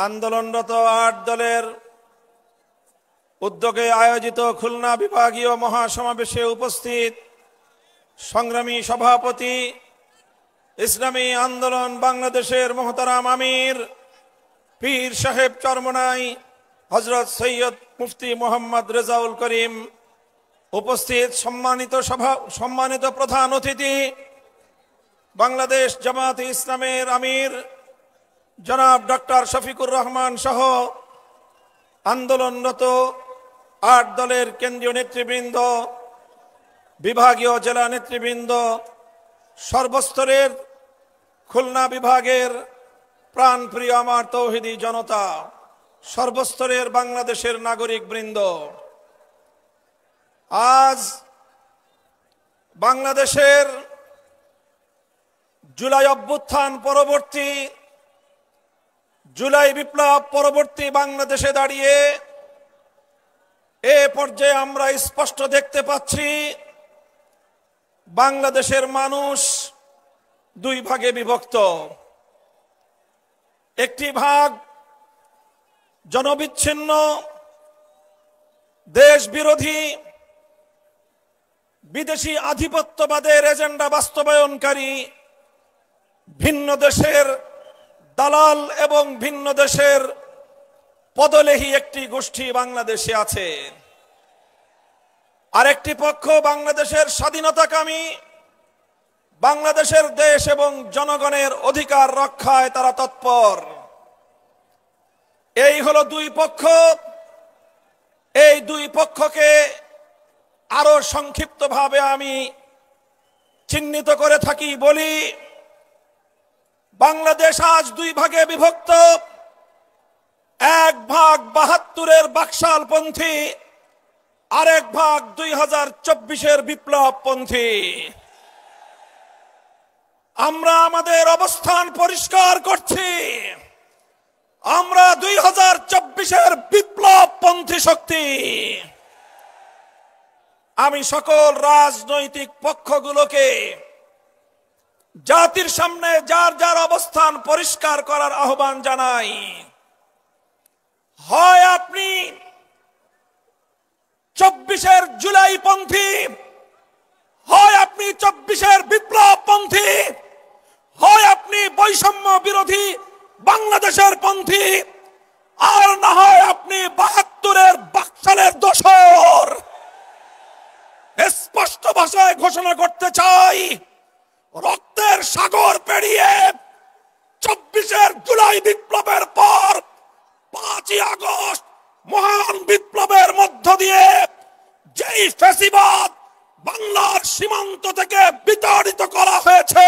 আন্দোলনরত ৮ দলের উদ্যোগে আয়োজিত খুলনা বিভাগীয় মহাসমাবেশে উপস্থিত সংগ্রামী সভাপতি, ইসলামী আন্দোলন বাংলাদেশের মোহতারাম আমির পীর সাহেব চরমনাই হযরত সৈয়দ মুফতি মোহাম্মদ রেজাউল করিম, উপস্থিত সম্মানিত প্রধান অতিথি বাংলাদেশ জামাতে ইসলামের আমির জনাব ডক্টর শফিকুর রহমান সহ আন্দোলনরত ৮ দলের কেন্দ্রীয় নেতৃবৃন্দ, বিভাগীয় জেলা নেতৃবৃন্দ, সর্বস্তরের খুলনা বিভাগের প্রাণপ্রিয় আমার তৌহিদি জনতা, সর্বস্তরের বাংলাদেশের নাগরিক বৃন্দ, আজ বাংলাদেশের জুলাই অভ্যুত্থান পরবর্তী, জুলাই বিপ্লব পরবর্তী বাংলাদেশে দাঁড়িয়ে এ পর্যায়ে আমরা স্পষ্ট দেখতে পাচ্ছি বাংলাদেশের মানুষ দুই ভাগে বিভক্ত। একটি ভাগ জনবিচ্ছিন্ন, দেশ বিরোধী, বিদেশি আধিপত্যবাদের এজেন্ডা বাস্তবায়নকারী, ভিন্ন দেশের দালাল এবং ভিন্ন দেশের পদলেহী একটি গোষ্ঠী বাংলাদেশে আছে। আরেকটি পক্ষ বাংলাদেশের স্বাধীনতাকামী, বাংলাদেশের দেশ এবং জনগণের অধিকার রক্ষায় তারা তৎপর। এই হলো দুই পক্ষ। এই দুই পক্ষকে আরো সংক্ষিপ্তভাবে আমি চিহ্নিত করে থাকি বলি, বাংলাদেশ আজ দুই ভাগে বিভক্ত। এক ভাগ ৭২-এর বাকশালপন্থী, আরেক ভাগ ২০২৪-এর বিপ্লবপন্থী। আমরা আমাদের অবস্থান পরিষ্কার করছি, আমরা ২০২৪-এর বিপ্লবপন্থী শক্তি। আমি সকল রাজনৈতিক পক্ষগুলোকে জাতির সামনে যার যার অবস্থান পরিষ্কার করার আহ্বান জানাই। হয় আপনি ২৪-এর জুলাইপন্থী, হয় আপনি ২৪-এর বিপ্লবপন্থী, হয় আপনি বৈষম্য বিরোধী বাংলাদেশের পন্থী, আর না হয় আপনি ৭২-এর বাকশালের দোসর। স্পষ্ট ভাষায় ঘোষণা করতে চাই, রক্তের সাগর পেরিয়ে ২৪-এর জুলাই বিপ্লবের পর ৫ই আগস্ট মহান বিপ্লবের মধ্য দিয়ে যেই ফ্যাসিবাদ বাংলার সীমান্ত থেকে বিতাড়িত করা হয়েছে,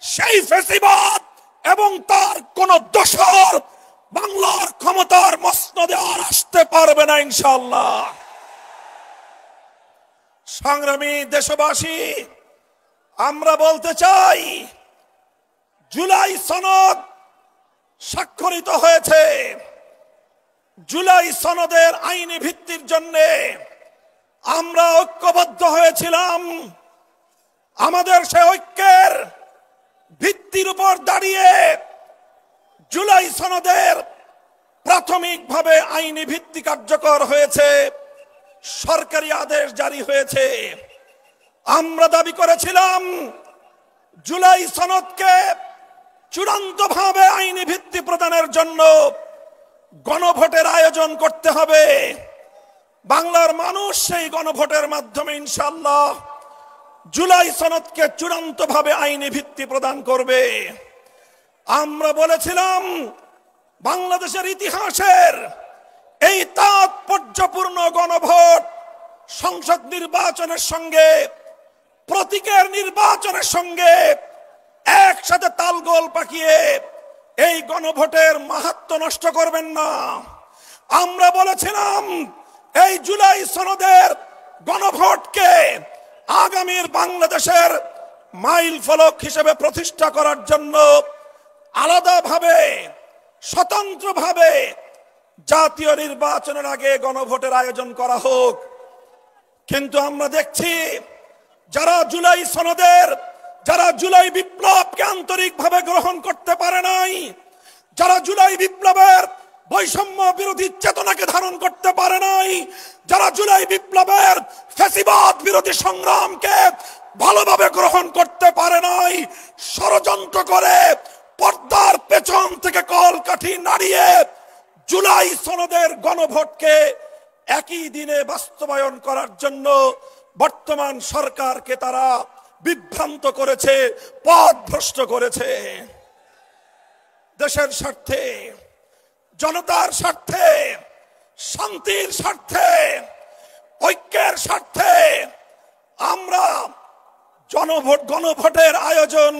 সেই ফ্যাসিবাদ এবং তার কোন দোসর বাংলার ক্ষমতার মসনদে আর আসতে পারবে না ইনশাআল্লাহ। সংগ্রামী দেশবাসী, আমরা বলতে চাই, জুলাই সনদ স্বাক্ষরিত হয়েছে। জুলাই সনদের আইনি ভিত্তির জন্য আমরা ঐক্যবদ্ধ হয়েছিলাম। আমাদের সে ঐক্যের ভিত্তির উপর দাঁড়িয়ে জুলাই সনদের প্রাথমিকভাবে আইনি ভিত্তি কার্যকর হয়েছে, সরকারি আদেশ জারি হয়েছে। আমরা দাবি করেছিলাম জুলাই সনদকে চূড়ান্তভাবে আইনি ভিত্তি প্রদানের জন্য গণভোটের আয়োজন করতে হবে। বাংলার মানুষ সেই গণভোটের মাধ্যমে ইনশাআল্লাহ জুলাই সনদকে চূড়ান্তভাবে আইনি ভিত্তি প্রদান করবে। আমরা বলেছিলাম বাংলাদেশের ইতিহাসের এই তাৎপর্যপূর্ণ গণভোট সংসদ নির্বাচনের সঙ্গে, প্রতীকের নির্বাচনের সঙ্গে একসাথে তালগোল পাকিয়ে এই গণভোটের মাহাত্ম্য নষ্ট করবেন না। আমরা বলেছিলাম এই জুলাই সনদের গণভোটকে আগামীর বাংলাদেশের মাইল ফলক হিসেবে প্রতিষ্ঠা করার জন্য আলাদাভাবে, স্বতন্ত্রভাবে জাতীয় নির্বাচনের আগে গণভোটের আয়োজন করা হোক। কিন্তু আমরা দেখছি যারা জুলাই সনদের, যারা জুলাই বিপ্লবকে আন্তরিকভাবে গ্রহণ করতে পারে নাই, যারা জুলাই বিপ্লবের বৈষম্য বিরোধী চেতনাকে ধারণ করতে পারে নাই, যারা জুলাই বিপ্লবের ফ্যাসিবাদ বিরোধী সংগ্রামকে ভালোভাবে গ্রহণ করতে পারে নাই, ষড়যন্ত্র করে পর্দার পেছন থেকে কলকাঠি নাড়িয়ে জুলাই সনদের গণভোটকে একই দিনে বাস্তবায়ন করার জন্য বর্তমান সরকারকে তারা বিভ্রান্ত করেছে, পথভ্রষ্ট করেছে। দেশের স্বার্থে, জনতার স্বার্থে, শান্তির স্বার্থে, ঐক্যের স্বার্থে আমরা গণভোটের আয়োজন,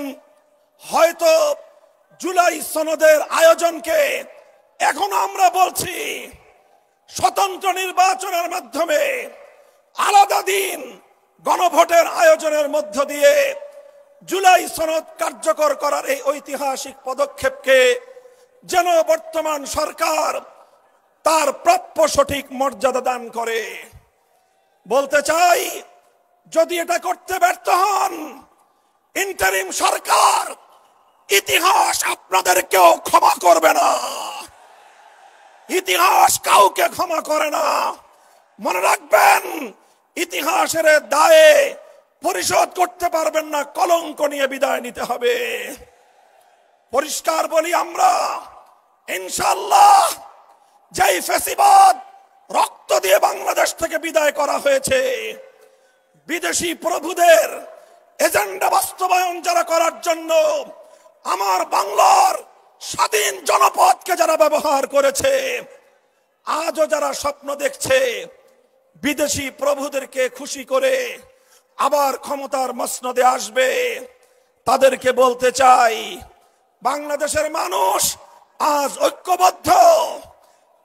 হয়তো জুলাই সনদের আয়োজনকে এখন আমরা বলছি স্বতন্ত্র নির্বাচনের মাধ্যমে আলাদা দিন গণভোটের আয়োজনের মধ্য দিয়ে জুলাই সনদ কার্যকর করার এই ঐতিহাসিক পদক্ষেপকে যেন বর্তমান সরকার তার প্রাপ্য সঠিক মর্যাদা দান করে। বলতে চাই, যদি এটা করতে ব্যর্থ হন, ইন্টারিম সরকার, ইতিহাস আপনাদেরকেও ক্ষমা করবে না। ইতিহাস কাউকে ক্ষমা করে না। মনে রাখবেন, ইতিহাসের দায়ে পরিশোধ করতে পারবেন না, কলঙ্ক নিয়ে বিদায় নিতে হবে। পরিষ্কার বলি, আমরা ইনশাআল্লাহ যেই ফ্যাসিবাদ রক্ত দিয়ে বাংলাদেশ থেকে বিদায় করা হয়েছে, বিদেশি প্রভুদের এজেন্ডা বাস্তবায়ন যারা করার জন্য আমার বাংলার স্বাধীন জনপদকে যারা ব্যবহার করেছে, আজও যারা স্বপ্ন দেখছে বিদেশি প্রভুদেরকে খুশি করে আবার ক্ষমতার মসনদে আসবে, তাদেরকে বলতে চাই, বাংলাদেশের মানুষ আজ ঐক্যবদ্ধ।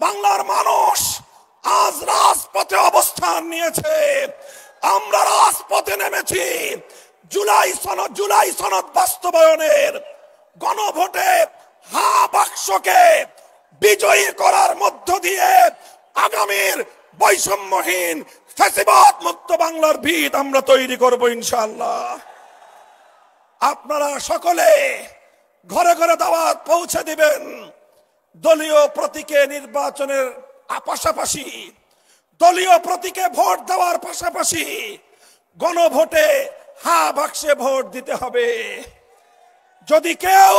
বাংলার মানুষ আজ রাজপথে অবস্থান নিয়েছে। আমরা রাজপথে নেমেছি জুলাই সনদ বাস্তবায়নের গণভোটে হা বাক্সকে বিজয়ী করার মধ্য দিয়ে আগামীর বৈষম্যহীন ফ্যাসিবাদ মুক্ত বাংলার ভিত আমরা তৈরি করব ইনশাআল্লাহ। আপনারা সকলে ঘরে ঘরে দাওয়াত পৌঁছে দিবেন। দলীয় প্রতীকে নির্বাচনের পাশাপাশি, দলীয় প্রতীকে ভোট দেওয়ার পাশাপাশি গণভোটে হা বাক্সে ভোট দিতে হবে। যদি কেউ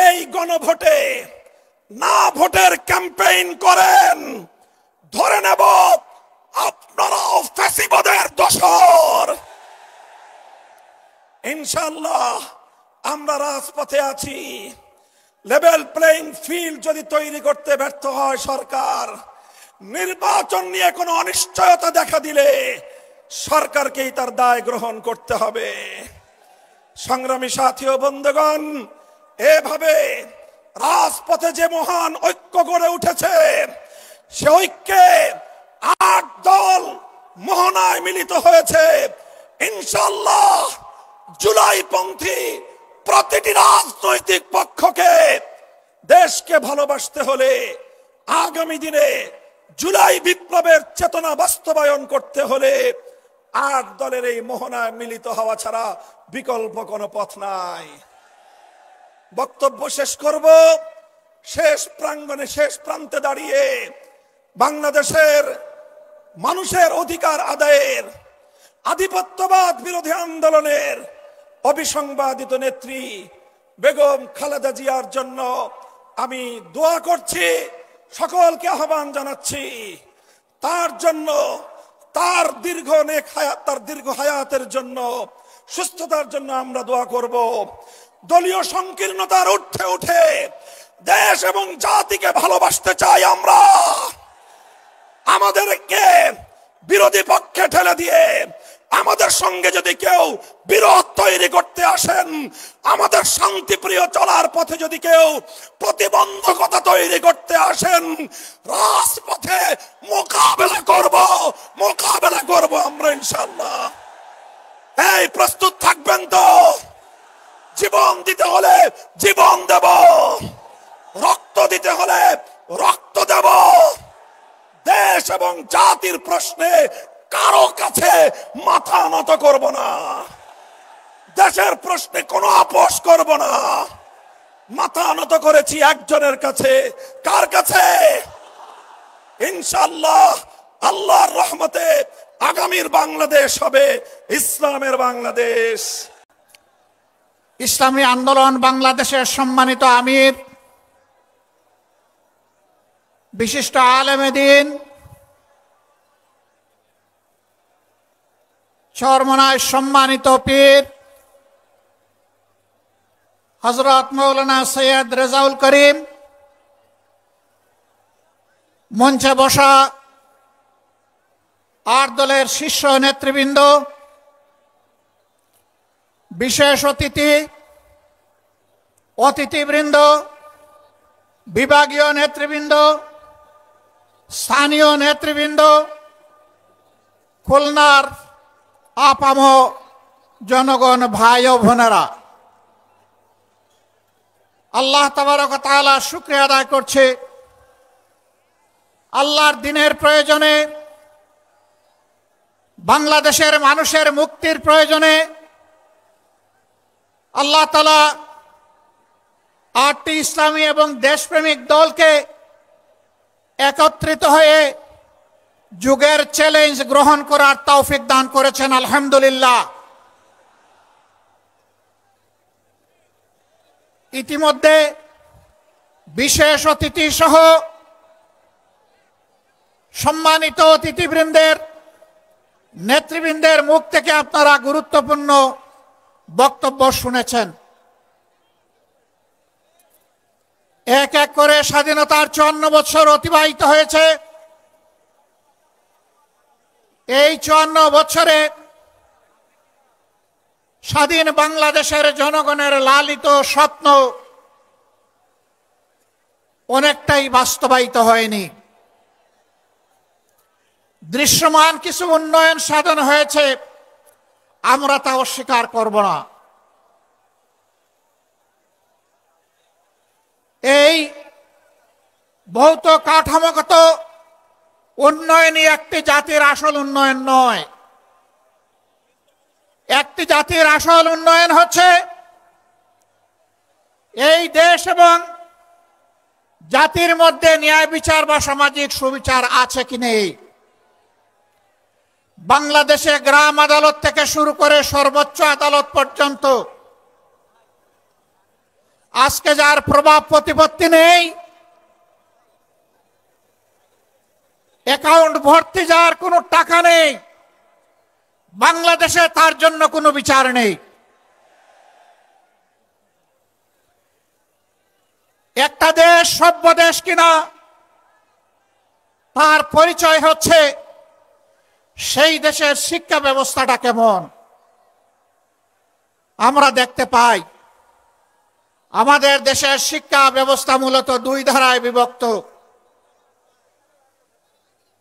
এই গণভোটে না ভোটের ক্যাম্পেইন করেন, ধরে নেব আপনারাও ফ্যাসিবাদের দোসর। ইনশাআল্লাহ আমরা রাজপথে আছি। লেভেল প্লেইং ফিল্ড যদি তৈরি করতে ব্যর্থ হয় সরকার, নির্বাচন নিয়ে কোনো অনিশ্চয়তা দেখা দিলে সরকারকেই তার দায় গ্রহণ করতে হবে। সংগ্রামী সাথী ও বন্ধুগণ, এভাবে রাজপথে যে মহান ঐক্য গড়ে উঠেছে, সে ঐক্যে ৮ দল মোহনায় মিলিত হয়েছে। ইনশাআল্লাহ জুলাইপন্থী প্রতিটি রাজনৈতিক পক্ষকে দেশকে ভালোবাসতে হলে, আগামী দিনে জুলাই বিপ্লবের চেতনা বাস্তবায়ন করতে হলে ৮ দলের এই মোহনায় মিলিত হওয়া ছাড়া বিকল্প কোনো পথ নাই। বক্তব্য শেষ করব শেষ প্রাঙ্গণে, শেষ প্রান্তে দাঁড়িয়ে বাংলাদেশের মানুষের অধিকার আদায়ের, আধিপত্যবাদ বিরোধী আন্দোলনের অবিসংবাদিত নেত্রী বেগম খালেদা জিয়ার জন্য আমি দোয়া করছি, সকলকে আহ্বান জানাচ্ছি। তার জন্য, তার দীর্ঘ হায়াতের জন্য, সুস্থতার জন্য আমরা দোয়া করব। দলীয় সংকীর্ণতার ঊর্ধ্বে উঠে দেশ এবং জাতিকে ভালোবাসতে চাই আমরা। আমাদেরকে বিরোধী পক্ষে ঠেলে দিয়ে আমাদের সঙ্গে যদি কেউ বিরোধ তৈরি করতে আসেন, আমাদের শান্তিপ্রিয় চলার পথে যদি কেউ প্রতিবন্ধকতা তৈরি করতে আসেন, রাজপথে মোকাবেলা করব আমরা ইনশাআল্লাহ। এই প্রস্তুত থাকবেন তো? জীবন দিতে হলে জীবন দেব, রক্ত দিতে হলে রক্ত দেব। দেশ এবং জাতির প্রশ্নে কারো কাছে মাথা নত করব না। দেশের প্রশ্নে কোনো আপোষ করব না। মাথা নত করেছি একজনের কাছে। কার কাছে? ইনশাআল্লাহ আল্লাহর রহমতে আগামীর বাংলাদেশ হবে ইসলামের বাংলাদেশ। ইসলামী আন্দোলন বাংলাদেশের সম্মানিত আমির, বিশিষ্ট আলেমে দ্বীন, চরমনায় সম্মানিত পীর হযরত মাওলানা সৈয়দ রেজাউল করিম, মঞ্চে বসা 8 দলের শীর্ষ নেতৃবৃন্দ, বিশেষ অতিথিবৃন্দ, বিভাগীয় নেতৃবৃন্দ, স্থানীয় নেতৃবৃন্দ, খুলনার আপাম জনগণ, ভাই ও বোনেরা, আল্লাহ তাবারক ওয়া তাআলা শুকরিয়া আদায় করছে। আল্লাহর দ্বীনের প্রয়োজনে, বাংলাদেশের মানুষের মুক্তির প্রয়োজনে আল্লাহ তাআলা 8টি ইসলামী এবং দেশপ্রেমিক দলকে একত্রিত হয়ে যুগের চ্যালেঞ্জ গ্রহণ করার তৌফিক দান করেছেন, আলহামদুলিল্লাহ। ইতিমধ্যে বিশেষ অতিথি সহ সম্মানিত অতিথিবৃন্দের, নেতৃবৃন্দের মুখ থেকে আপনারা গুরুত্বপূর্ণ বক্তব্য শুনেছেন। এক এক করে স্বাধীনতার 54 বছর অতিবাহিত হয়েছে। এই 54 বছরে স্বাধীন বাংলাদেশের জনগণের লালিত স্বপ্ন অনেকটাই বাস্তবায়িত হয়নি। দৃশ্যমান কিছু উন্নয়ন সাধন হয়েছে, আমরা তা অস্বীকার করব না। এই ভৌত কাঠামোগত উন্নয়নই একটি জাতির আসল উন্নয়ন নয়। একটি জাতির আসল উন্নয়ন হচ্ছে এই দেশ এবং জাতির মধ্যে ন্যায় বিচার বা সামাজিক সুবিচার আছে কি নেই। বাংলাদেশে গ্রাম আদালত থেকে শুরু করে সর্বোচ্চ আদালত পর্যন্ত আজকে যার প্রভাব প্রতিপত্তি নেই, অ্যাকাউন্ট ভর্তি যার কোনো টাকা নেই, বাংলাদেশে তার জন্য কোনো বিচার নেই। একটা দেশ সভ্য দেশ কিনা তার পরিচয় হচ্ছে সেই দেশের শিক্ষা ব্যবস্থাটা কেমন। আমরা দেখতে পাই আমাদের দেশের শিক্ষা ব্যবস্থা মূলত 2 ধারায় বিভক্ত।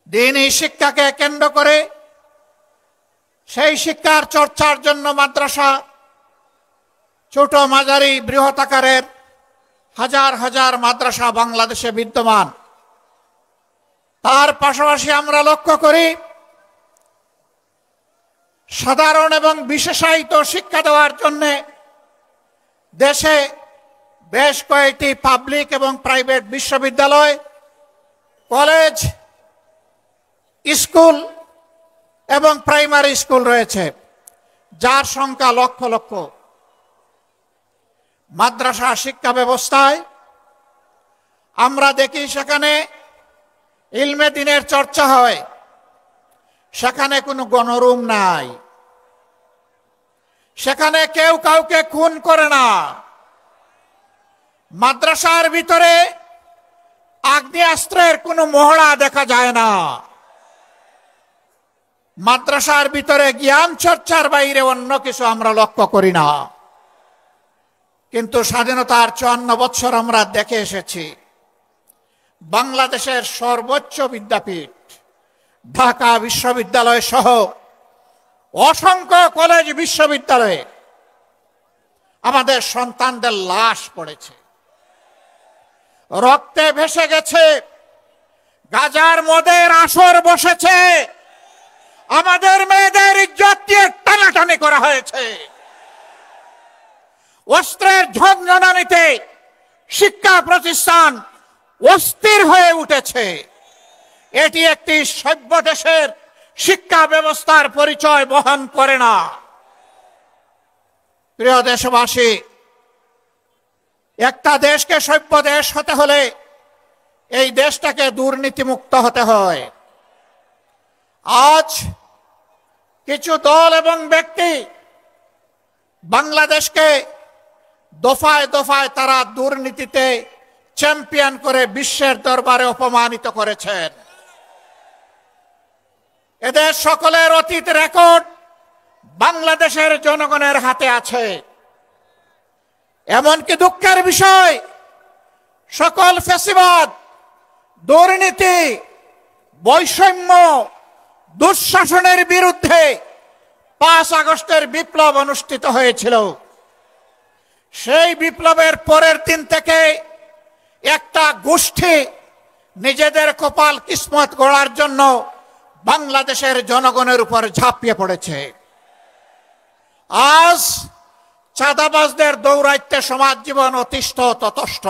দ্বীনি শিক্ষাকে কেন্দ্র করে সেই শিক্ষার চর্চার জন্য মাদ্রাসা, ছোট মাঝারি বৃহৎ আকারের হাজার হাজার মাদ্রাসা বাংলাদেশে বিদ্যমান। তার পাশাপাশি আমরা লক্ষ্য করি সাধারণ এবং বিশেষায়িত শিক্ষা দেওয়ার জন্য দেশে বেশ কয়েকটি পাবলিক এবং প্রাইভেট বিশ্ববিদ্যালয়, কলেজ, স্কুল এবং প্রাইমারি স্কুল রয়েছে, যার সংখ্যা লক্ষ লক্ষ। মাদ্রাসা শিক্ষা ব্যবস্থায় আমরা দেখি সেখানে ইলমে দ্বীনের চর্চা হয়, সেখানে কোনো গণরুম নাই, সেখানে কেউ কাউকে খুন করে না। মাদ্রাসার ভিতরে আগ্নেয়াস্ত্রের কোনো মহড়া দেখা যায় না। মাদ্রাসার ভিতরে জ্ঞান চর্চার বাইরে অন্য কিছু আমরা লক্ষ্য করি না। কিন্তু স্বাধীনতার 54 বছর আমরা দেখে এসেছি বাংলাদেশের সর্বোচ্চ বিদ্যাপীঠ ঢাকা বিশ্ববিদ্যালয় সহ অসংখ্য কলেজ বিশ্ববিদ্যালয়ে আমাদের সন্তানদের লাশ পড়েছে, রক্তে ভেসে গেছে, গাজার মদের আসর বসেছে, আমাদের মেয়েদের ইজ্জত দিয়ে টানাটানি করা হয়েছে, অস্ত্রের ঝঞ্ঝনানিতে শিক্ষা প্রতিষ্ঠান অস্থির হয়ে উঠেছে। এটি একটি সভ্য দেশের শিক্ষা ব্যবস্থার পরিচয় বহন করে না। প্রিয় দেশবাসী, একটা দেশকে সভ্য দেশ হতে হলে এই দেশটাকে দুর্নীতিমুক্ত হতে হয়। আজ কিছু দল এবং ব্যক্তি বাংলাদেশকে দফায় দফায় তারা দুর্নীতিতে চ্যাম্পিয়ন করে বিশ্বের দরবারে অপমানিত করেছেন। এদের সকলের অতীত রেকর্ড বাংলাদেশের জনগণের হাতে আছে। এমনকি দুঃখের বিষয়, সকল ফ্যাসিবাদ, দুর্নীতি, বৈষম্য, দুঃশাসনের বিরুদ্ধে 5 আগস্টের বিপ্লব অনুষ্ঠিত হয়েছিল। সেই বিপ্লবের পরের দিন থেকে একটা গোষ্ঠী নিজেদের কপাল কিসমত গড়ার জন্য বাংলাদেশের জনগণের উপর ঝাঁপিয়ে পড়েছে। আজ চাঁদাবাজদের দৌরাত্ম্যে সমাজ জীবন অতিষ্ঠ ততষ্ঠ,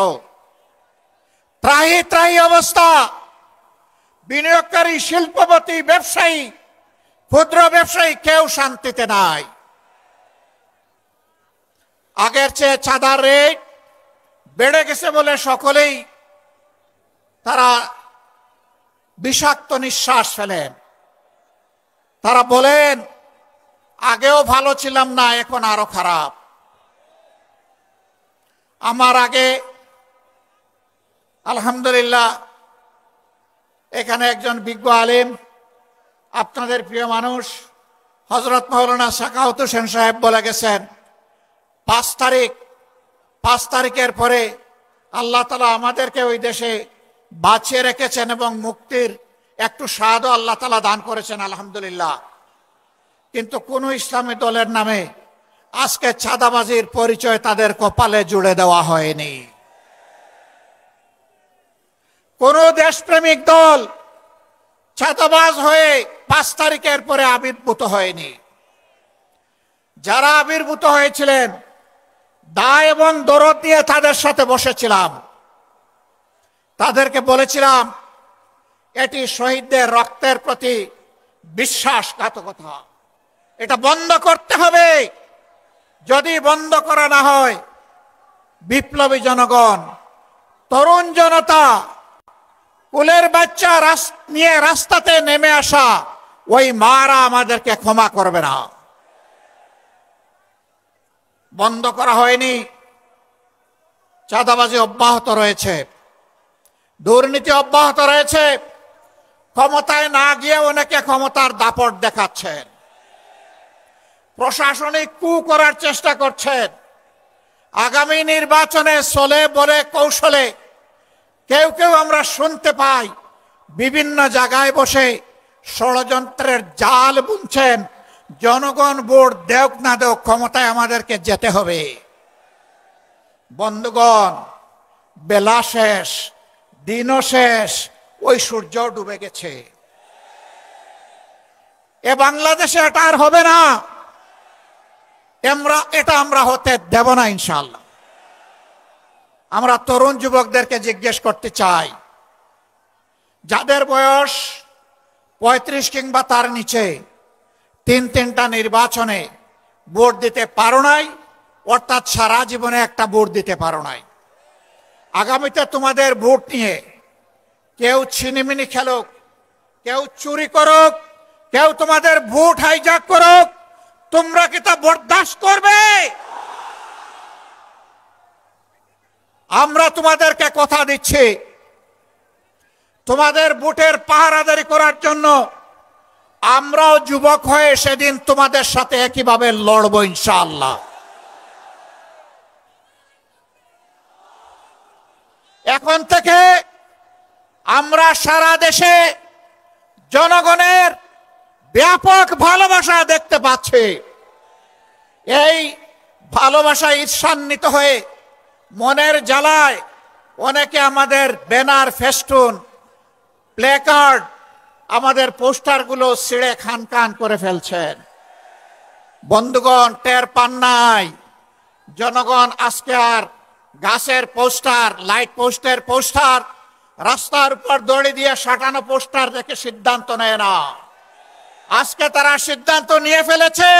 ত্রাহি ত্রাহি অবস্থা। বিনিয়োগকারী, শিল্পপতি, ব্যবসায়ী, ক্ষুদ্র ব্যবসায়ী কেউ শান্তিতে নাই। আগের চেয়ে চাঁদার রেট বেড়ে গেছে বলে সকলেই তারা বিষাক্ত নিঃশ্বাস ফেলেন। তারা বলেন, আগেও ভালো ছিলাম না, এখন আরো খারাপ। আমার আগে আলহামদুলিল্লাহ এখানে একজন বিজ্ঞ আলেম, আপনাদের প্রিয় মানুষ হযরত মাওলানা সাখাওয়াত হোসেন সাহেব বলে গেছেন, 5 তারিখের পরে আল্লাহ তাআলা আমাদেরকে ওই দেশে বাঁচিয়ে রেখেছেন এবং মুক্তির একটু স্বাদও আল্লাহ তাআলা দান করেছেন, আলহামদুলিল্লাহ। কিন্তু কোন ইসলামী দলের নামে আজকে চাঁদাবাজির পরিচয় তাদের কপালে জুড়ে দেওয়া হয়নি। কোন দেশপ্রেমিক দল চাঁদাবাজ হয়ে 5 তারিখের পরে আবির্ভূত হয়নি। যারা আবির্ভূত হয়েছিলেন, দায় এবং দরদ নিয়ে তাদের সাথে বসেছিলাম, তাদেরকে বলেছিলাম এটি শহীদদের রক্তের প্রতি বিশ্বাসঘাতকতা, এটা বন্ধ করতে হবে। যদি বন্ধ করা না হয়, বিপ্লবী জনগণ, তরুণ জনতা, কুলের বাচ্চা নিয়ে রাস্তাতে নেমে আসা ওই মারা আমাদেরকে ক্ষমা করবে না। বন্ধ করা হয়নি, চাঁদাবাজি অব্যাহত রয়েছে, দুর্নীতি অব্যাহত রয়েছে। ক্ষমতায় না গিয়ে অনেকে ক্ষমতার দাপট দেখাচ্ছেন, প্রশাসনিক কু করার চেষ্টা করছেন। আগামী নির্বাচনে চলে বলে কৌশলে কেউ কেউ আমরা শুনতে পাই বিভিন্ন জায়গায় বসে ষড়যন্ত্রের জাল বুনছেন। জনগণ ভোট দেওক না দেওক, ক্ষমতায় আমাদেরকে যেতে হবে। বন্ধুগণ, বেলা শেষ, দিনও শেষ, ওই সূর্য ডুবে গেছে। এ বাংলাদেশে এটা আর হবে না। এটা আমরা হতে দেব না ইনশাআল্লাহ। আমরা তরুণ যুবকদেরকে জিজ্ঞেস করতে চাই, যাদের বয়স 35 কিংবা তার নিচে, 3টা নির্বাচনে ভোট দিতে পারো নাই, অর্থাৎ সারা জীবনে একটা ভোট দিতে পারো নাই। আগামীতে তোমাদের ভোট নিয়ে কেউ ছিনিমিনি খেলুক, কেউ চুরি করুক, কেউ তোমাদের ভোট হাইজ্যাক করুক, তোমরা কি তা বরদাস্ত করবে? আমরা তোমাদেরকে কথা দিচ্ছি, তোমাদের ভোটের পাহারাদারি করার জন্য আমরাও যুবক হয়ে সেদিন তোমাদের সাথে একইভাবে লড়ব ইনশাআল্লাহ। এখন থেকে আমরা সারা দেশে জনগণের ব্যাপক ভালোবাসা দেখতে পাচ্ছি। এই ভালোবাসায় ঈর্ষান্বিত হয়ে মনের জ্বালায় অনেকে আমাদের ব্যানার, ফেস্টুন, প্লেকার্ড, আমাদের পোস্টারগুলো ছিঁড়ে খান খান করে ফেলছেন। বন্ধুগণ, টের পান নাই, জনগণ আজকে আর গাছের পোস্টার, লাইট পোস্টের পোস্টার রাস্তার উপর দড়ি দিয়ে সাঁটানো পোস্টার দেখে সিদ্ধান্ত নেয় না। আজকে তারা সিদ্ধান্ত নিয়ে ফেলেছে,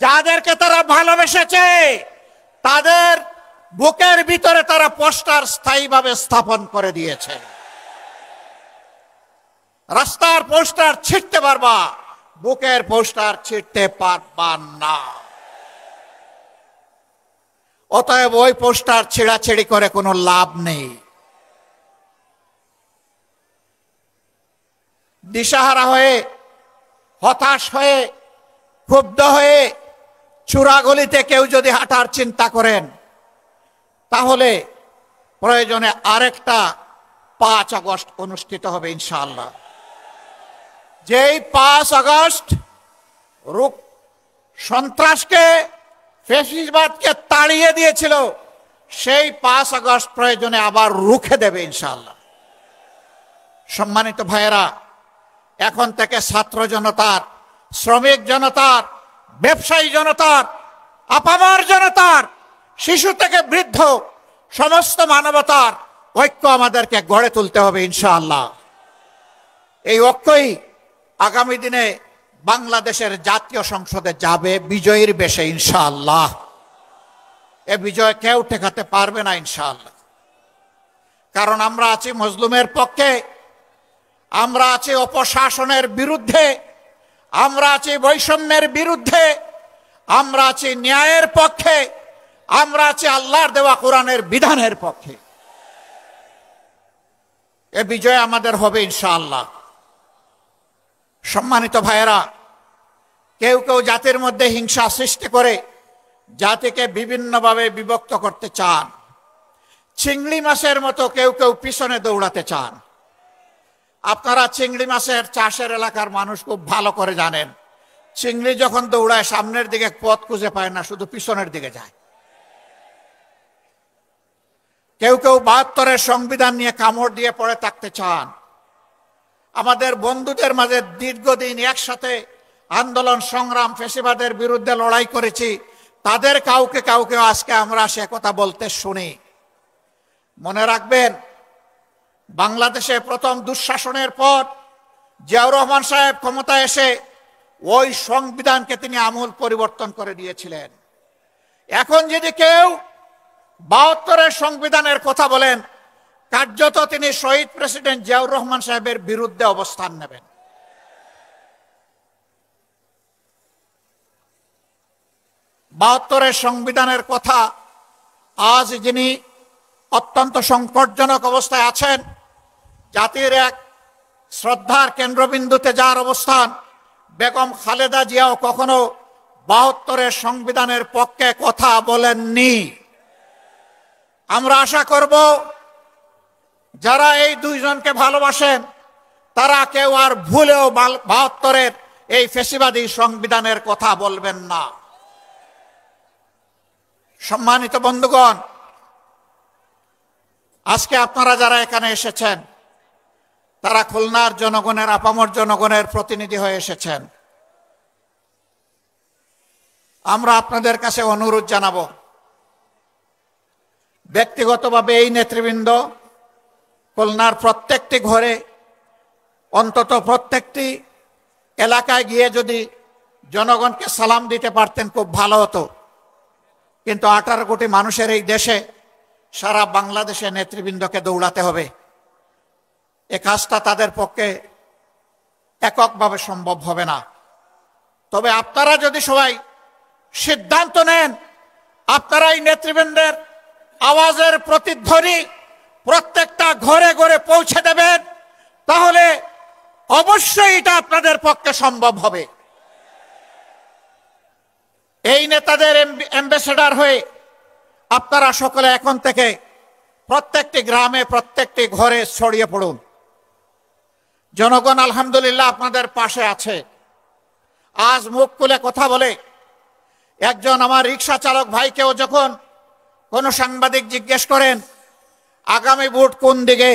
যাদেরকে তারা ভালোবেসেছে তাদের বুকের ভিতরে তারা পোস্টার স্থায়ীভাবে স্থাপন করে দিয়েছে। রাস্তার পোস্টার ছিঁড়তে পারবা, বুকের পোস্টার ছিঁড়তে পারবা না। অতএব ওই পোস্টার ছিঁড়াছিঁড়ি করে কোনো লাভ নেই। দিশাহারা হয়ে, হতাশ হয়ে, ক্ষুব্ধ হয়ে চূড়াগলিতে কেউ যদি হাঁটার চিন্তা করেন, তাহলে প্রয়োজনে আরেকটা 5 আগস্ট অনুষ্ঠিত হবে ইনশাআল্লাহ। যেই 5 আগস্ট সন্ত্রাসকে, ফ্যাসিবাদকে তাড়িয়ে দিয়েছিল, সেই 5 আগস্ট প্রয়োজনে আবার রুখে দেবে ইনশাআল্লাহ। সম্মানিত ভাইয়েরা, এখন থেকে ছাত্র জনতার, শ্রমিক জনতার, ব্যবসায়ী জনতার, আপামর জনতার, শিশু থেকে বৃদ্ধ সমস্ত মানবতার ঐক্য আমাদেরকে গড়ে তুলতে হবে ইনশাআল্লাহ। এই ঐক্যই আগামী দিনে বাংলাদেশের জাতীয় সংসদে যাবে বিজয়ীর বেশে ইনশাআল্লাহ। এ বিজয় কেউ ঠেকাতে পারবে না ইনশাআল্লাহ। কারণ আমরা আছি মজলুমের পক্ষে, আমরা আছি অপশাসনের বিরুদ্ধে, আমরা আছি বৈষম্যের বিরুদ্ধে, আমরা আছি ন্যায়ের পক্ষে, আমরা আছি আল্লাহর দেওয়া কোরআনের বিধানের পক্ষে। এ বিজয় আমাদের হবে ইনশাআল্লাহ। সম্মানিত ভাইয়েরা, কেউ কেউ জাতির মধ্যে হিংসা সৃষ্টি করে জাতিকে বিভিন্নভাবে বিভক্ত করতে চান। চিংড়ি মাছের মতো কেউ কেউ পিছনে দৌড়াতে চান। আপনারা চিংড়ি মাছের চাষের এলাকার মানুষ খুব ভালো করে জানেন, চিংড়ি যখন দৌড়ায় সামনের দিকে পথ খুঁজে পায় না, শুধু পিছনের দিকে যায়। কেউ কেউ ৭২-এর সংবিধান নিয়ে কামড় দিয়ে পড়ে থাকতে চান। আমাদের বন্ধুদের মাঝে দীর্ঘদিন একসাথে আন্দোলন সংগ্রাম, ফ্যাসিবাদের বিরুদ্ধে লড়াই করেছি, তাদের কাউকে কাউকে আজকে আমরা সে কথা বলতে শুনি। মনে রাখবেন, বাংলাদেশে প্রথম দুঃশাসনের পর জিয়াউর রহমান সাহেব ক্ষমতায় এসে ওই সংবিধানকে তিনি আমূল পরিবর্তন করে দিয়েছিলেন। এখন যদি কেউ ৭২-এর সংবিধানের কথা বলেন, কার্যত তিনি শহীদ প্রেসিডেন্ট জিয়াউর রহমান সাহেবের বিরুদ্ধে অবস্থান নেবেন। ৭২-এর সংবিধানের কথা আজ যিনি অত্যন্ত সংকটজনক অবস্থায় আছেন, জাতির এক শ্রদ্ধার কেন্দ্রবিন্দুতে যার অবস্থান, বেগম খালেদা জিয়াও কখনো ৭২-এর সংবিধানের পক্ষে কথা বলেননি। আমরা আশা করব যারা এই দুইজনকে ভালোবাসেন তারা কেউ আর ভুলেও ৭২-এর এই ফ্যাসিবাদী সংবিধানের কথা বলবেন না। সম্মানিত বন্ধুগণ, আজকে আপনারা যারা এখানে এসেছেন তারা খুলনার জনগণের, আপামর জনগণের প্রতিনিধি হয়ে এসেছেন। আমরা আপনাদের কাছে অনুরোধ জানাবো, ব্যক্তিগতভাবে এই নেতৃবৃন্দ খুলনার প্রত্যেকটি ঘরে, অন্তত প্রত্যেকটি এলাকায় গিয়ে যদি জনগণকে সালাম দিতে পারতেন খুব ভালো হতো। কিন্তু 18 কোটি মানুষের এই দেশে সারা বাংলাদেশে নেতৃবৃন্দকে দৌড়াতে হবে। এ কাজটা তাদের পক্ষে এককভাবে সম্ভব হবে না। তবে আপনারা যদি সবাই সিদ্ধান্ত নেন, আপনারা এই নেতৃবৃন্দের আওয়াজের প্রতিধ্বনি প্রত্যেকটা ঘরে ঘরে পৌঁছে দেবেন, তাহলে অবশ্যই এটা আপনাদের পক্ষে সম্ভব হবে। এই নেতাদের অ্যাম্বাসেডর হয়ে আপনারা সকলে এখন থেকে প্রত্যেকটি গ্রামে, প্রত্যেকটি ঘরে ছড়িয়ে পড়ুন। জনগণ আলহামদুলিল্লাহ আপনাদের পাশে আছে। আজ মুখ খুলে কথা বলে একজন আমার রিক্সা চালক ভাইকেও যখন কোনো সাংবাদিক জিজ্ঞেস করেন আগামী ভোট কোন দিকে,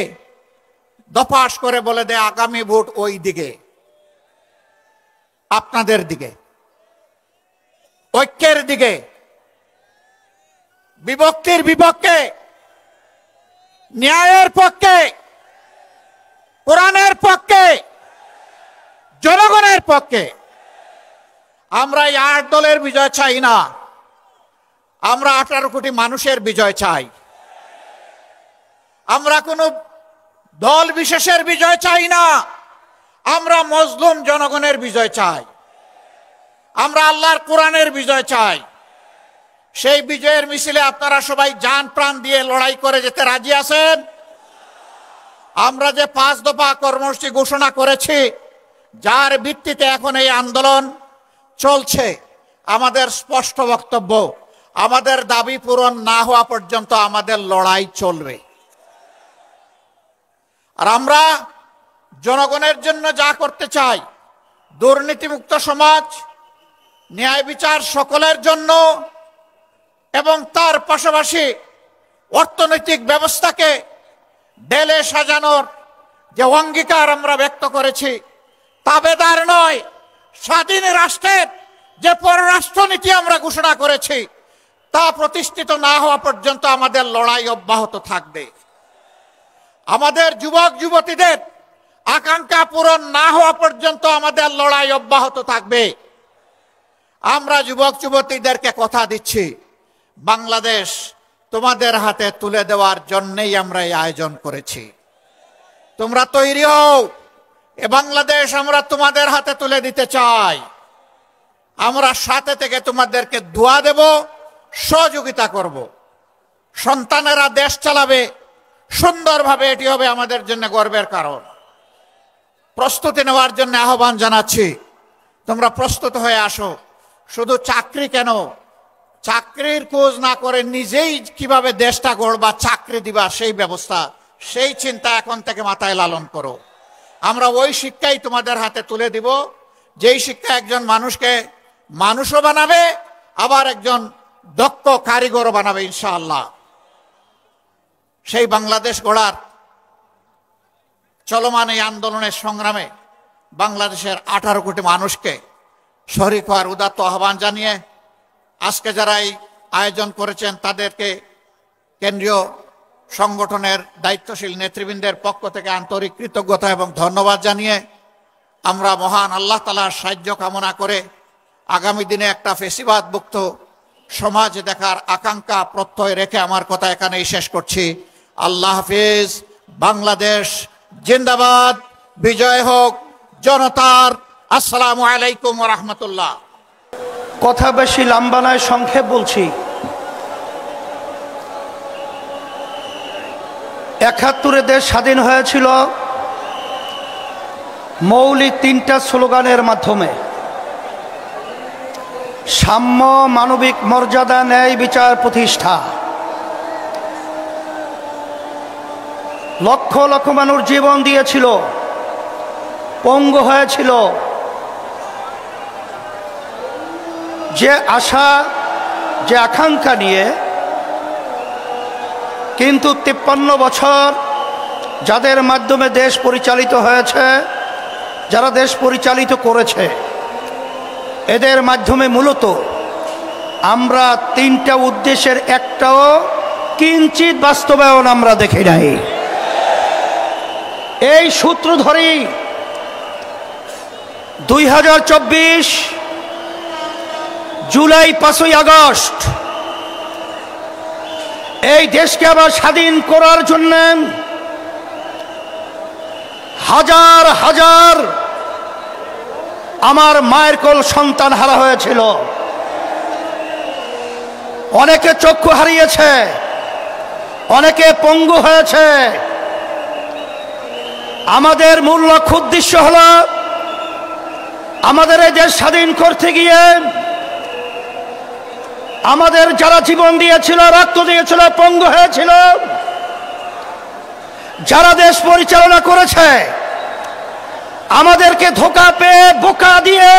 দপাস করে বলে দেয় আগামী ভোট ওই দিকে, আপনাদের দিকে, ঐক্যের দিকে, বিভক্তির বিপক্ষে। ন্যায়ের পক্ষে, কোরআনের পক্ষে, জনগণের পক্ষে। আমরা এই 8 দলের বিজয় চাই না, আমরা 18 কোটি মানুষের বিজয় চাই। আমরা কোনো দল বিশেষের বিজয় চাই না, আমরা মজলুম জনগণের বিজয় চাই। আমরা আল্লাহর কোরআনের বিজয় চাই। সেই বিজয়ের মিছিলে আপনারা সবাই জান প্রাণ দিয়ে লড়াই করে যেতে রাজি আছেন? আমরা যে 5 দফা কর্মসূচি ঘোষণা করেছি, যার ভিত্তিতে এখন এই আন্দোলন চলছে, আমাদের স্পষ্ট বক্তব্য, আমাদের দাবি পূরণ না হওয়া পর্যন্ত আমাদের লড়াই চলবে। আর আমরা জনগণের জন্য যা করতে চাই, দুর্নীতিমুক্ত সমাজ, ন্যায় বিচার সকলের জন্য, এবং তার পাশাপাশি অর্থনৈতিক ব্যবস্থাকে ঢেলে সাজানোর যে অঙ্গীকার আমরা ব্যক্ত করেছি, তাবেদার নয়, স্বাধীন রাষ্ট্রের যে পররাষ্ট্রনীতি আমরা ঘোষণা করেছি, তা প্রতিষ্ঠিত না হওয়া পর্যন্ত আমাদের লড়াই অব্যাহত থাকবে। আমাদের যুবক যুবতীদের আকাঙ্ক্ষা পূরণ না হওয়া পর্যন্ত আমাদের লড়াই অব্যাহত থাকবে। আমরা যুবক যুবতীদেরকে কথা দিচ্ছি, বাংলাদেশ তোমাদের হাতে তুলে দেওয়ার জন্যই আমরা এই আয়োজন করেছি। তোমরা তৈরি হও, এ বাংলাদেশ আমরা তোমাদের হাতে তুলে দিতে চাই। আমরা সাথে থেকে তোমাদেরকে দোয়া দেব, সহযোগিতা করব। সন্তানেরা দেশ চালাবে সুন্দরভাবে, এটি হবে আমাদের জন্য গর্বের কারণ। প্রস্তুতি নেওয়ার জন্য আহ্বান জানাচ্ছি, তোমরা প্রস্তুত হয়ে আসো। শুধু চাকরি কেন, চাকরির খোঁজ না করে নিজেই কিভাবে দেশটা গড়বা, চাকরি দিবা, সেই ব্যবস্থা, সেই চিন্তা এখন থেকে মাথায় লালন করো। আমরা ওই শিক্ষাই তোমাদের হাতে তুলে দিব, যেই শিক্ষা একজন মানুষকে মানুষও বানাবে, আবার একজন দক্ষ কারিগরও বানাবে ইনশাআল্লাহ। সেই বাংলাদেশ গড়ার চলমান এই আন্দোলনের সংগ্রামে বাংলাদেশের 18 কোটি মানুষকে শরীক হওয়ার উদাত্ত আহ্বান জানিয়ে আজকে যারা এই আয়োজন করেছেন তাদেরকে কেন্দ্রীয় সংগঠনের দায়িত্বশীল নেতৃবৃন্দের পক্ষ থেকে আন্তরিক কৃতজ্ঞতা এবং ধন্যবাদ জানিয়ে আমরা মহান আল্লাহ তাআলার সাহায্য কামনা করে আগামী দিনে একটা ফেসিবাদ মুক্ত সমাজ দেখার আকাঙ্ক্ষা প্রত্যয় রেখে আমার কথা এখানেই শেষ করছি। আল্লাহ হাফিজ। বাংলাদেশ জিন্দাবাদ। বিজয় হোক জনতার। আসসালামু আলাইকুম ওয়া রাহমাতুল্লাহ। কথা বেশি লম্বা নয়, সংক্ষেপ বলছি। 71-এ দেশ স্বাধীন হয়েছিল মৌলিক 3টা স্লোগানের মাধ্যমে: সাম্য, মানবিক মর্যাদা, ন্যায় বিচার প্রতিষ্ঠা। লক্ষ লক্ষ মানুষ জীবন দিয়েছিল, পঙ্গু হয়েছিল। যে আশা, যে আকাঙ্ক্ষা নিয়ে, কিন্তু 53 বছর যাদের মাধ্যমে দেশ পরিচালিত হয়েছে, যারা দেশ পরিচালিত করেছে, এদের মাধ্যমে মূলত আমরা 3টা উদ্দেশ্যের একটাও কিঞ্চিত বাস্তবায়ন আমরা দেখি নাই। এই সূত্র ধরেই 2024 জুলাই 5ই আগস্ট এই দেশকে আবার স্বাধীন করার জন্য হাজার হাজার আমার মায়ের কোল সন্তান হারা হয়েছিল। অনেকে চক্ষু হারিয়েছে, অনেকে পঙ্গু হয়েছে। আমাদের মূল লক্ষ্য উদ্দেশ্য হল আমাদের এই দেশ স্বাধীন করতে গিয়ে আমাদের যারা জীবন দিয়েছিল, রক্ত দিয়েছিল, পঙ্গু হয়েছিল, যারা দেশ পরিচালনা করেছে, আমাদেরকে ধোঁকা পেয়ে বোকা দিয়ে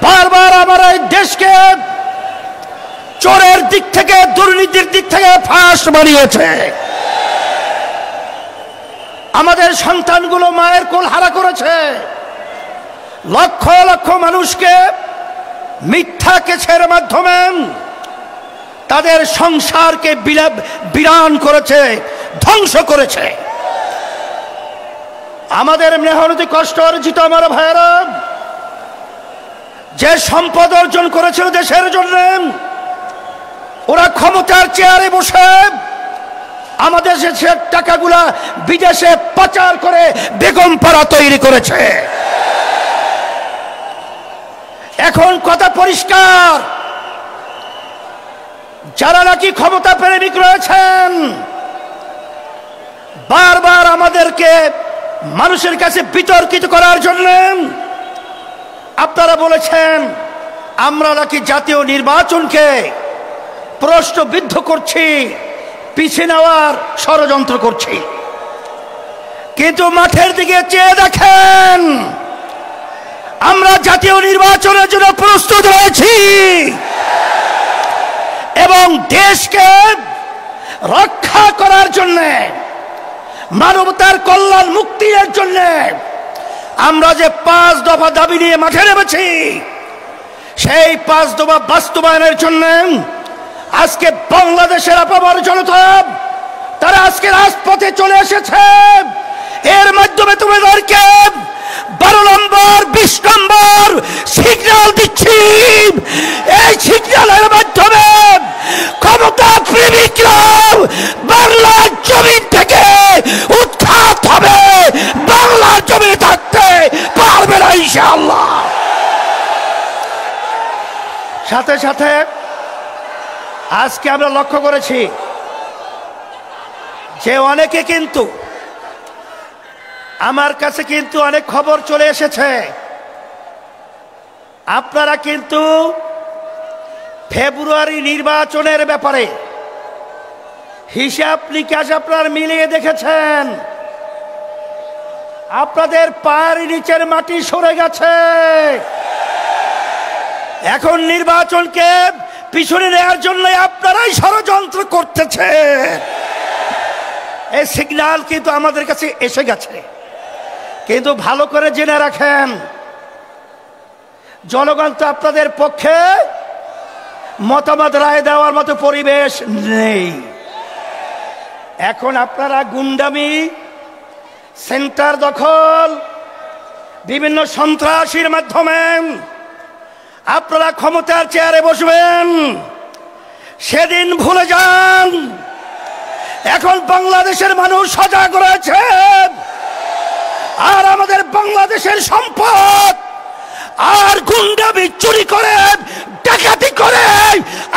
বারবার আমার এই দেশকে চোরের দিক থেকে, দুর্নীতির দিক থেকে ফাঁস বানিয়েছে। আমাদের সন্তানগুলো মায়ের কোল হারা করেছে। লক্ষ লক্ষ মানুষকে মিথ্যা কেসের মাধ্যমে তাদের সংসারকে বিরান করেছে, ধ্বংস করেছে। আমাদের মেহনতি কষ্ট অর্জিত আমার ভাইয়েরা যে সম্পদ অর্জন করেছিল দেশের জন্য, ওরা ক্ষমতার চেয়ারে বসে আমাদের দেশের টাকাগুলা বিদেশে পাচার করে বেগম পাড়া তৈরি করেছে। এখন কথা পরিষ্কার, যারা নাকি ক্ষমতা প্রেমিক রয়েছেন, বারবার আমাদেরকে মানুষের কাছে বিতর্কিত করার জন্য আপনারা বলেছেন আমরা নাকি জাতীয় নির্বাচনকে প্রশ্নবিদ্ধ করছি, পিছিয়ে নেওয়ার ষড়যন্ত্র করছি। কিন্তু মাঠের দিকে চেয়ে দেখেন, আমরা জাতীয় নির্বাচনের জন্য প্রস্তুত রয়েছি এবং দেশকে রক্ষা করার জন্য, মানবতার কল্যাণ মুক্তির জন্য আমরা যে 5 দফা দাবি নিয়ে মাঠে নেমেছি, সেই 5 দফা বাস্তবায়নের জন্য আজকে বাংলাদেশের আপামর জনতা তারা আজকে রাজপথে চলে এসেছে। এর মাধ্যমে তোমাদেরকে 12 নম্বর 20 নম্বর সিগন্যাল দিচ্ছি। এই সিগন্যালের মাধ্যমে ক্ষমতা প্রেমিকরা বাংলার জমিন থেকে উৎখাত হবে, বাংলার জমিনে থাকতে পারবে না ইনশাআল্লাহ। সাথে সাথে আজকে আমরা লক্ষ্য করেছি যে অনেকে কিন্তু আমার কাছে কিন্তু অনেক খবর চলে এসেছে, আপনারা কিন্তু ফেব্রুয়ারি নির্বাচনের ব্যাপারে হিসাব নিকাশ আপনারা মিলিয়ে দেখেছেন, আপনাদের পায়ের নিচের মাটি সরে গেছে। এখন নির্বাচনকে পিছনে নেওয়ার জন্য আপনারাই ষড়যন্ত্র করতেছে। এই সিগন্যাল কিন্তু আমাদের কাছে এসে গেছে। কিন্তু ভালো করে জেনে রাখেন, জনগণ তো আপনাদের পক্ষে মতামত রায় দেওয়ার মতো পরিবেশ নেই। এখন আপনারা গুন্ডামি, সেন্টার দখল, বিভিন্ন সন্ত্রাসীর মাধ্যমে আপনারা ক্ষমতার চেয়ারে বসবেন, সেদিন ভুলে যান। এখন বাংলাদেশের মানুষ সজাগ রয়েছে, আর আমাদের বাংলাদেশের সম্পদ আর গুন্ডামি চুরি করে, ডাকাতি করে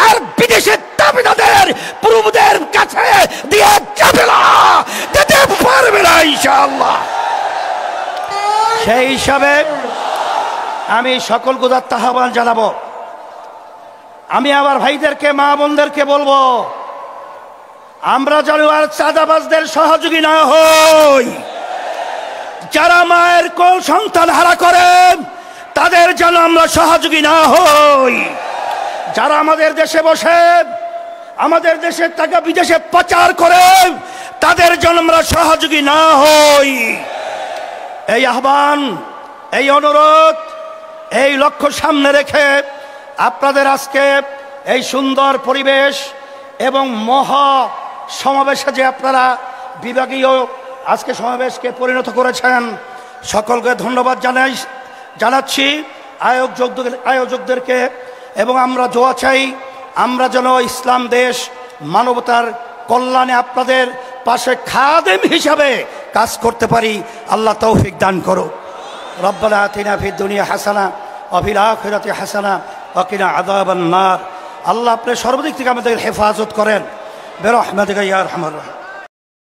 আর বিদেশের দাবিদারদের প্রভুদের কাছে দিয়ে যাবে না, যেতে পারবে না ইনশাআল্লাহ। সেই হিসাবে আমি সকল গুদার আহ্বান জানাবো। আমি আমার ভাইদেরকে, মা বোনদেরকে বলবো, আমরা যেন আর চাঁদাবাজদের সহযোগী না হই। যারা মায়ের কোল সন্তান হারা করে তাদের যেন আমরা সহযোগী না হই। যারা আমাদের দেশে বসে আমাদের দেশের টাকা বিদেশে পাচার করে তাদের জন্য আমরা সহযোগী না হই। এই আহ্বান, এই অনুরোধ, এই লক্ষ্য সামনে রেখে আপনাদের আজকে এই সুন্দর পরিবেশ এবং মহা সমাবেশে যে আপনারা বিভাগীয় আজকে সমাবেশকে পরিণত করেছেন, সকলকে ধন্যবাদ জানাচ্ছি আয়োজকদেরকে। এবং আমরা দোয়া চাই, আমরা যেন ইসলাম দেশ, মানবতার কল্যাণে আপনাদের পাশে খাদেম হিসাবে কাজ করতে পারি। আল্লাহ তৌফিক দান করো। রব্বানা আতিনা ফিদ দুনিয়া হাসানা ওয়া ফিল আখিরাতি হাসানা ওয়া কিনা আযাবান নার। আল্লাহ আপনি সর্বদিক থেকে আমাদের হেফাজত করেন, বিরহমাতিকা ইয়া আরহামার রাহিম।